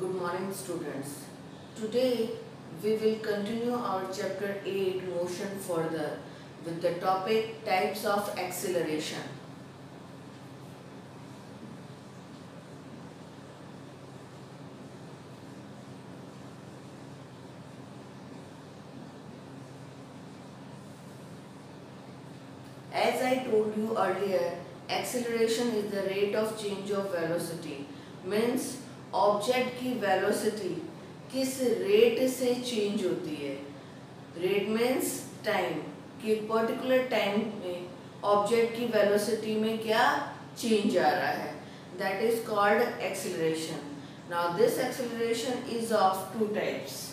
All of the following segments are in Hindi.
Good morning students. Today we will continue our chapter 8 motion further with the topic types of acceleration. As I told you earlier, acceleration is the rate of change of velocity. Means object की वेलोसिटी किस रेट से चेंज होती है. रेट मीन्स टाइम, कि पर्टिकुलर टाइम में ऑब्जेक्ट की वेलोसिटी में क्या चेंज आ रहा है. That is called acceleration. Now this acceleration is of two types.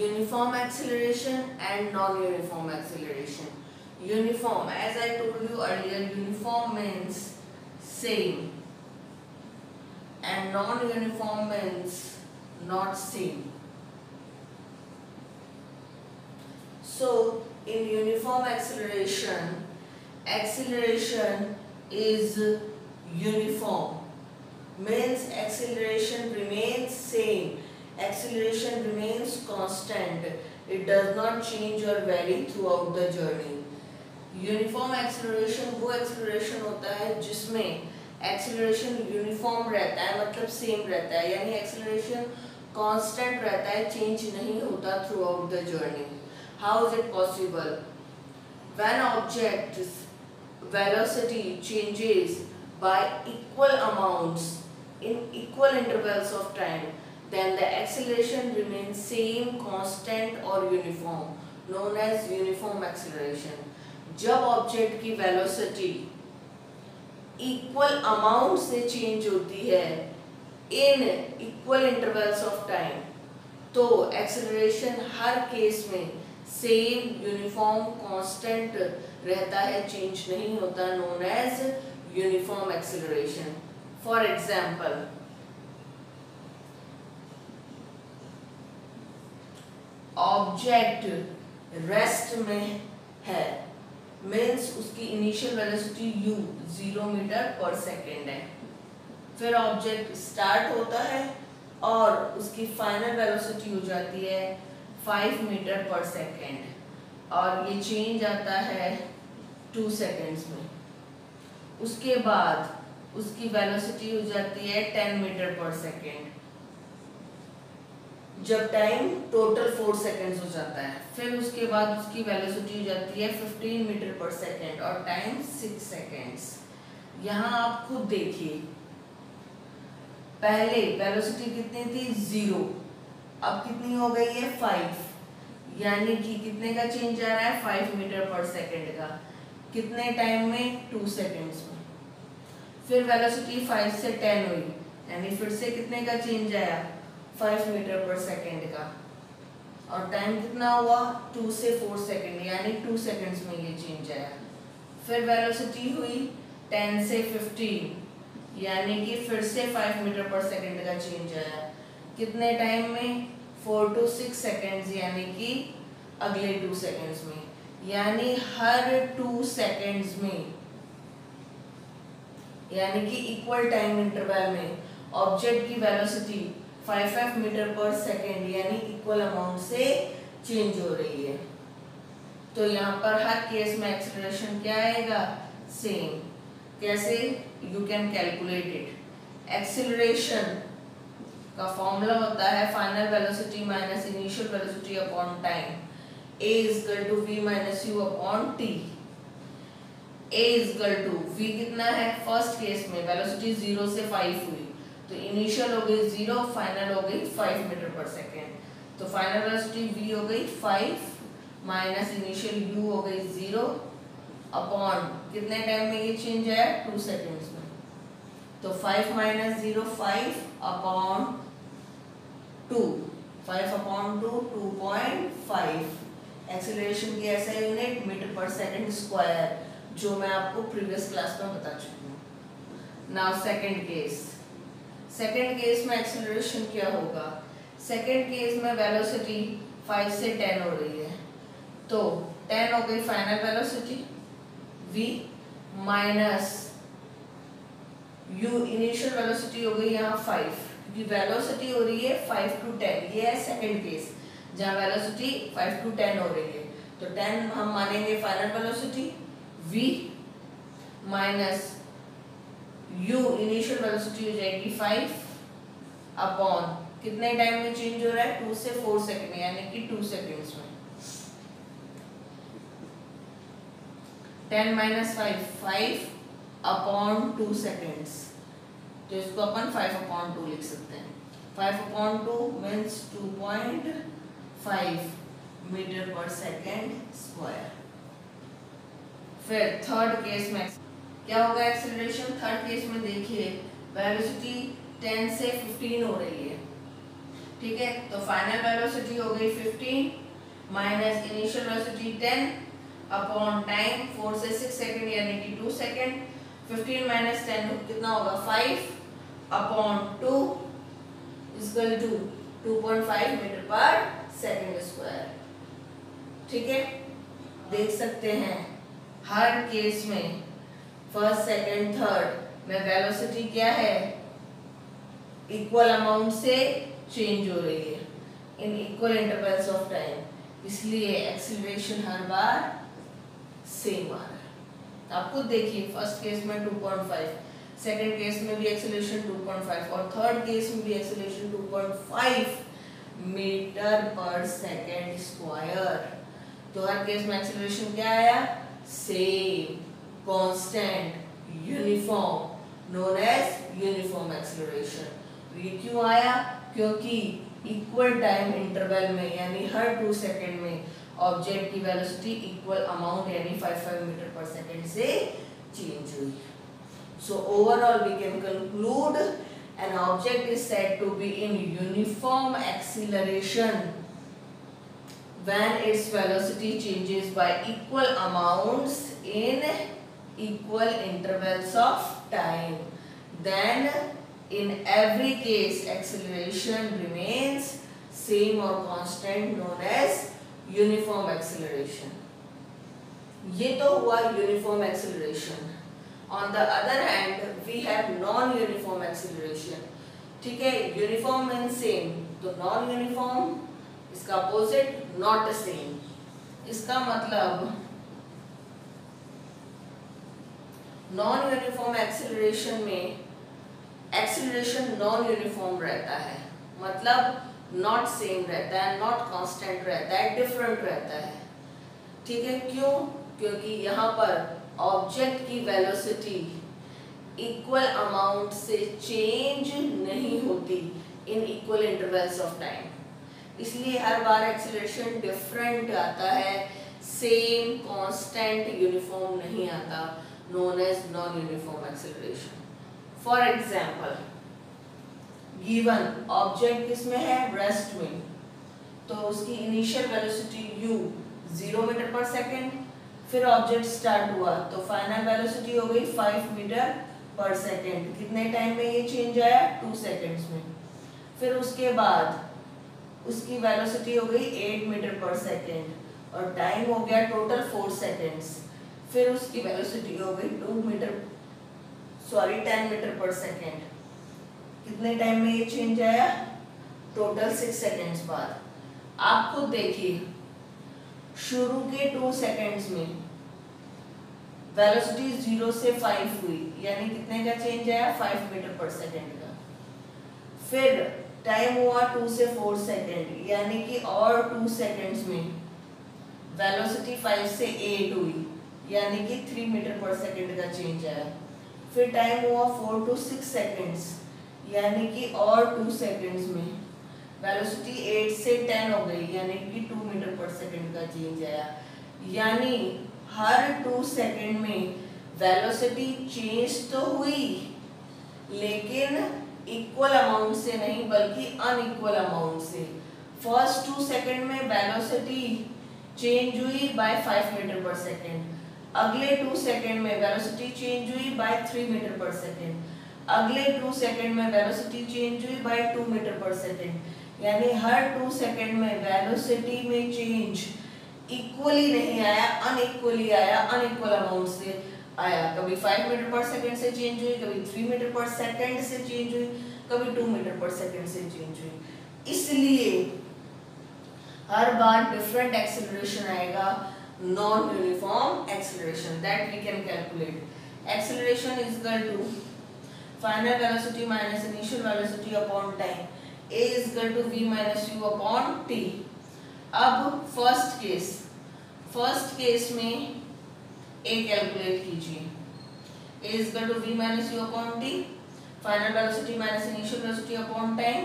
Uniform acceleration and non-uniform acceleration. Uniform, as I told you earlier, uniform means same and non-uniform means not same. So in uniform acceleration, acceleration is uniform, means acceleration remains same. Acceleration remains constant. It does not change or vary throughout the journey. Uniform acceleration वो acceleration होता है जिसमें acceleration uniform रहता है, मतलब same रहता है, यानी acceleration constant रहता है, change नहीं होता throughout the journey. How is it possible? When object's velocity changes by equal amounts in equal intervals of time, then the acceleration remains same, constant or uniform, known as uniform acceleration. जब ऑब्जेक्ट की वेलोसिटी इक्वल अमाउंट से चेंज होती है in equal intervals of time, तो एक्सेलरेशन हर केस में सेम, यूनिफॉर्म, कांस्टेंट रहता है, चेंज नहीं होता, known as uniform acceleration. For example, object rest में है, मीन्स उसकी इनिशियल वेलोसिटी u 0 मीटर पर सेकेंड है. फिर ऑब्जेक्ट स्टार्ट होता है और उसकी फाइनल वेलोसिटी हो जाती है 5 मीटर पर सेकेंड और ये चेंज आता है 2 सेकेंड्स में. उसके बाद उसकी वेलोसिटी हो जाती है 10 मीटर पर सेकेंड जब टाइम टोटल 4 सेकेंड्स हो जाता है. फिर उसके बाद उसकी वेलोसिटी हो जाती है 15 मीटर पर सेकेंड और टाइम 6 सेकेंड्स. यहाँ आप खुद देखिए, पहले वेलोसिटी कितनी थी 0, अब कितनी हो गई है 5, यानी कि कितने का चेंज आ रहा है 5 मीटर पर सेकेंड का. कितने टाइम में 2 सेकेंड्स में. फिर वेलोसिटी 5 से 10 हुई, यानी फिर से कितने का चेंज आया 5 मीटर पर सेकेंड का और टाइम कितना हुआ 2 से 4 सेकेंड, यानी 2 सेकेंड्स में ये चेंज आया. फिर वेलोसिटी हुई 10 से 15, यानी कि फिर से 5 मीटर पर सेकेंड का चेंज आया. कितने टाइम में 4 to 6 सेकेंड्स, यानी कि अगले 2 सेकेंड्स में. यानी हर 2 सेकेंड्स में, यानी कि इक्वल टाइम इंटरवल में ऑब्जेक्ट की वेलोसिटी 5 मीटर पर सेकेंड यानी इक्वल अमाउंट से चेंज हो रही है. तो यहाँ पर हर केस में एक्सेलरेशन क्या आएगा सेम. कैसे? You can calculate it. Acceleration का फॉर्मूला होता है final velocity minus initial velocity upon time. a is equal to v minus u upon t. a is equal to v कितना है, फर्स्ट केस में वेलोसिटी 0 से 5 हुई, तो इनिशियल हो गई 0, फाइनल हो गई 5 मीटर पर सेकेंड. तो फाइनल वेलोसिटी v हो गई 5 माइनस इनिशियल u हो गई 0 अपॉन कितने टाइम में ये चेंज आया 2 सेकेंड्स में. तो 5 माइनस 0 5 अपॉन 2, 5 अपॉन 2 2.5. एक्सेलरेशन की ऐसा यूनिट मीटर पर सेकेंड स्क्वायर, जो मैं आपको प्रीवियस क्लास में बता चुकी हूँ. Now second case. Second case में एक्सेलरेशन क्या होगा, सेकेंड केस में वेलोसिटी 5 से 10 हो रही है, तो 10 हो गई final velocity v minus u initial velocity हो गई यहाँ 5, क्योंकि वेलोसिटी हो रही है 5 to 10, ये है सेकेंड केस जहाँ वेलोसिटी 5 to 10 हो रही है, तो 10 हम मानेंगे final velocity, v minus u initial velocity हो जाएगी 5 अपॉन कितने टाइम में चेंज हो रहा है 2 से 4 सेकेंड, यानी कि 2 सेकेंड्स में 10 माइनस 5 अपॉन 2 सेकेंड्स, तो इसको अपन 5 अपॉन 2 लिख सकते हैं। 5 अपॉन 2 मीन्स 2.5 मीटर पर सेकेंड स्क्वायर। फिर थर्ड केस में क्या होगा एक्सेलरेशन, थर्ड केस में देखिए वेलोसिटी 10 से 15 हो रही है, ठीक है, तो फाइनल वेलोसिटी हो गई 15 minus initial velocity 10 upon time 4 से 6 सेकेंड यानी कि 2 सेकेंड, 15 माइनस 10 कितना होगा 5 अपॉन 2 इक्वल टू 2.5 मीटर पर सेकेंड स्क्वायर। ठीक है, देख सकते हैं हर केस में फर्स्ट सेकेंड थर्ड में वेलोसिटी क्या है, इक्वल अमाउंट से चेंज हो रही है in equal intervals of time, इसलिए एक्सीलरेशन हर बार सेम आ रहा है। आप खुद देखिए फर्स्ट केस में 2.5, सेकेंड केस में भी एक्सीलरेशन 2.5 और थर्ड केस में भी एक्सीलरेशन 2.5 मीटर पर सेकेंड स्क्वायर। तो हर केस में एक्सीलरेशन क्या आया, same, constant, uniform, known as uniform acceleration. ये क्यों आया, क्योंकि इक्वल टाइम इंटरवल में यानी हर 2 सेकेंड में ऑब्जेक्ट की वेलोसिटी इक्वल अमाउंट यानी 5 मीटर पर सेकेंड से चेंज हुई। So overall we can conclude an object is said to be in uniform acceleration when its velocity changes by equal amounts in equal intervals of time. Then in every case acceleration remains same or constant, known as uniform acceleration. ये तो हुआ uniform acceleration. On the other hand, we have non-uniform acceleration. ठीक है, uniform means same, तो non-uniform इसका opposite not same. इसका मतलब non-uniform acceleration में acceleration non-uniform रहता है, मतलब not same रहता है, not constant रहता है, different रहता है। ठीक है, क्यों? क्योंकि यहाँ पर ऑब्जेक्ट की वेलोसिटी इक्वल अमाउंट से चेंज नहीं होती in equal intervals of time, इसलिए हर बार एक्सीलरेशन डिफरेंट आता है, सेम कांस्टेंट यूनिफॉर्म नहीं आता, known as non uniform acceleration. For example given object किसमें है, रेस्ट में, तो उसकी इनिशियल वेलोसिटी u 0 मीटर पर सेकेंड, फिर ऑब्जेक्ट स्टार्ट हुआ तो फाइनल वेलोसिटी हो गई 5 मीटर पर सेकेंड। कितने टाइम में ये चेंज आया, 2 सेकेंड्स में। फिर उसके बाद उसकी वेलोसिटी हो गई 8 मीटर पर सेकेंड और टाइम हो गया टोटल 4 सेकेंड्स। फिर उसकी वेलोसिटी हो गई 10 मीटर पर सेकेंड। कितने टाइम में ये चेंज आया, टोटल 6 सेकेंड्स बाद। आप खुद देखिए शुरू के 2 सेकेंड्स में वेलोसिटी 0 से 5 हुई, यानी कितने का चेंज आया, 5 मीटर पर सेकेंड का। फिर टाइम हुआ 2 से 4 सेकेंड, यानी कि और 2 सेकेंड्स में वेलोसिटी 5 से 8 हुई, यानी कि 3 मीटर पर सेकेंड का चेंज आया। फिर टाइम हुआ 4 to 6 सेकेंड्स, यानी कि और 2 सेकेंड्स में वेलोसिटी 8 से 10 हो गई, यानी कि 2 मीटर पर सेकेंड का चेंज आया। यानी हर 2 सेकेंड में वेलोसिटी चेंज तो हुई लेकिन इक्वल अमाउंट से नहीं बल्कि अनइक्वल अमाउंट से। फर्स्ट 2 सेकेंड में वेलोसिटी चेंज हुई बाय 5 मीटर पर सेकेंड, अगले 2 सेकेंड में वेलोसिटी चेंज हुई बाय 3 मीटर पर सेकेंड, अगले 2 सेकंड में वेलोसिटी चेंज हुई बाय 2 मीटर पर सेकंड, यानी हर 2 सेकंड में वेलोसिटी में चेंज इक्वली नहीं आया, अनइक्वली आया, अनइक्वल अमाउंट से आया। कभी 5 मीटर पर सेकंड से चेंज हुई, कभी 3 मीटर पर सेकंड से चेंज हुई, कभी 2 मीटर पर सेकंड से चेंज हुई। इसलिए हर बार डिफरेंट एक्सेलरेशन आएगा, non uniform acceleration, that we can calculate. Acceleration is equal to final velocity minus initial velocity upon time, a is equal to v minus u upon t। अब फर्स्ट केस में a कैलकुलेट कीजिए, a is equal to v minus u upon t, final velocity minus initial velocity upon time.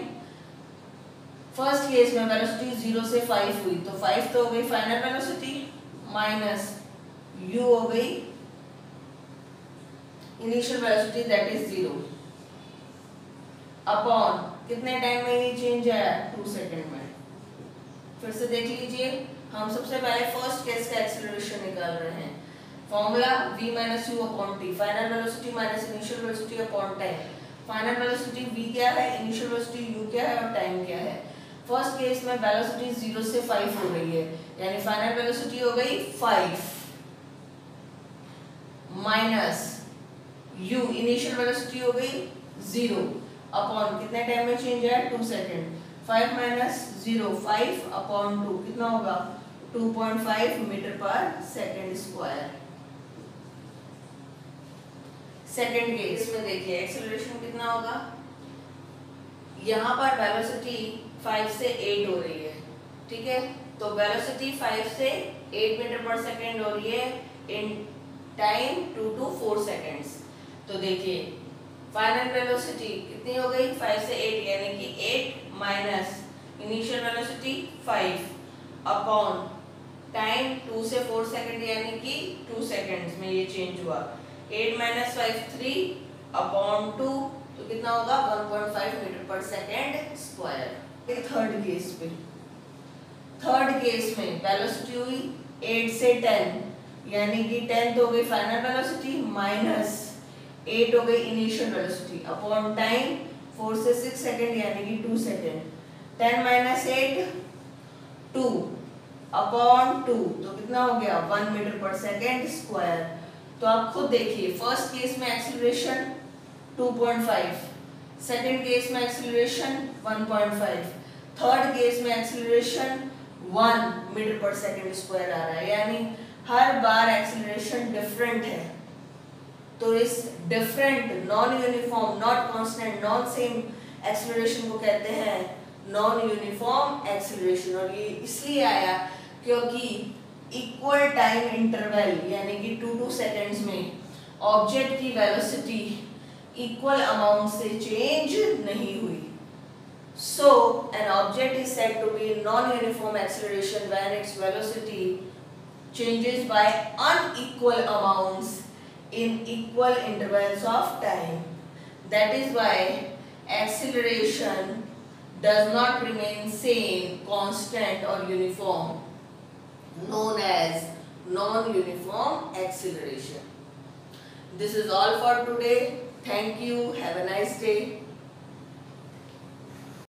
First case में वेलोसिटी 0 से 5 हुई, तो 5 तो हो गई फाइनल वेलोसिटी माइनस u हो गई initial velocity that is 0 upon कितने टाइम में ये चेंज आया, 2 सेकंड में। फिर से देख लीजिए, हम सबसे पहले फर्स्ट केस का एक्सेलरेशन निकाल रहे हैं। Formula v minus you upon T, final velocity minus initial velocity upon time. Final velocity v क्या है, इनिशियल वेलोसिटी u क्या है और टाइम क्या है। फर्स्ट केस में वेलोसिटी 0 से 5 हो गई है, यानी फाइनल वेलोसिटी हो गई 5 माइनस u इनिशियल वेलोसिटी हो गई 0 अपॉन कितने टाइम में चेंज है, 2 सेकंड। 5 माइनस 0 5 अपॉन 2 कितना होगा, 2.5 मीटर पर सेकंड स्क्वायर। सेकंड केस में देखिए एक्सेलरेशन कितना होगा, यहाँ पर वेलोसिटी 5 से 8 हो रही है, ठीक है। तो वेलोसिटी 5 से 8 मीटर पर सेकंड हो रही है इन टाइम 2 to 4 सेकंड्स। तो देखिए फाइनल वेलोसिटी कितनी हो गई, 5 से 8, यानी कि 8 minus initial velocity 5 upon time 2 से 4 सेकंड, यानी कि 2 सेकंड्स में ये चेंज हुआ। 8 माइनस 5 3 अपॉन 2, तो कितना होगा 1.5 मीटर पर सेकंड स्क्वायर। थर्ड केस में वेलोसिटी हुई 8 से 10, यानी कि 10 तो हो गई फाइनल वेलोसिटी माइनस 8 हो गई इनिशियल वेलोसिटी अपॉन टाइम 4 से 6 सेकंड, यानी कि 2 सेकंड। 10 माइनस 8 2 अपॉन 2, तो कितना हो गया 1 मीटर पर सेकंड स्क्वायर। तो आप खुद देखिए, फर्स्ट केस में एक्सेलरेशन 2.5, सेकंड केस में एक्सेलरेशन 1.5, थर्ड केस में एक्सेलरेशन 1 मीटर पर सेकंड स्क्वायर आ रहा है, यानी हर बार एक्सेलरेशन डिफरेंट है। तो इस different, non uniform, not constant, non same acceleration को कहते हैं नॉन यूनिफॉर्म एक्सेलरेशन। और ये इसलिए आया क्योंकि इक्वल टाइम इंटरवल यानी कि 2 सेकंड्स में ऑब्जेक्ट की वेलोसिटी इक्वल अमाउंट से चेंज नहीं हुई। So an object is said to be in non-uniform acceleration when its velocity changes by unequal amounts in equal intervals of time. That is why acceleration does not remain same, constant or uniform, known as non-uniform acceleration. This is all for today. Thank you. Have a nice day.